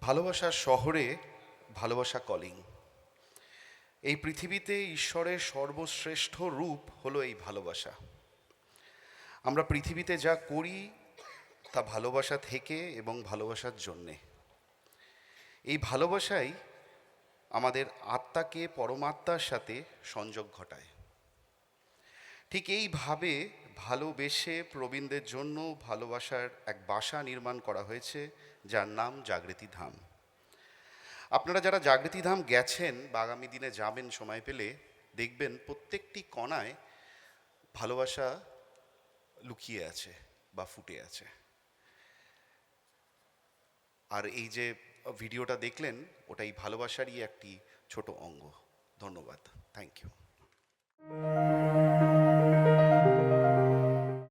ভালোবাসার শহরে ভালোবাসা কলিং। এই পৃথিবীতে ঈশ্বরের সর্বশ্রেষ্ঠ রূপ হলো এই ভালোবাসা। আমরা পৃথিবীতে যা করি তা ভালোবাসা থেকে এবং ভালোবাসার জন্যে। এই ভালোবাসাই আমাদের আত্মাকে পরমাত্মার সাথে সংযোগ ঘটায়। ঠিক এইভাবে ভালোবেসে প্রবীণদের জন্য ভালোবাসার এক বাসা নির্মাণ করা হয়েছে, যার নাম জাগৃতি ধাম। আপনারা যারা জাগৃতি ধাম গেছেন বা আগামী দিনে যাবেন সময় পেলে, দেখবেন প্রত্যেকটি কণায় ভালোবাসা লুকিয়ে আছে বা ফুটে আছে। আর এই যে ভিডিওটা দেখলেন, ওটাই ভালোবাসারই একটি ছোট অঙ্গ। ধন্যবাদ। Thank you.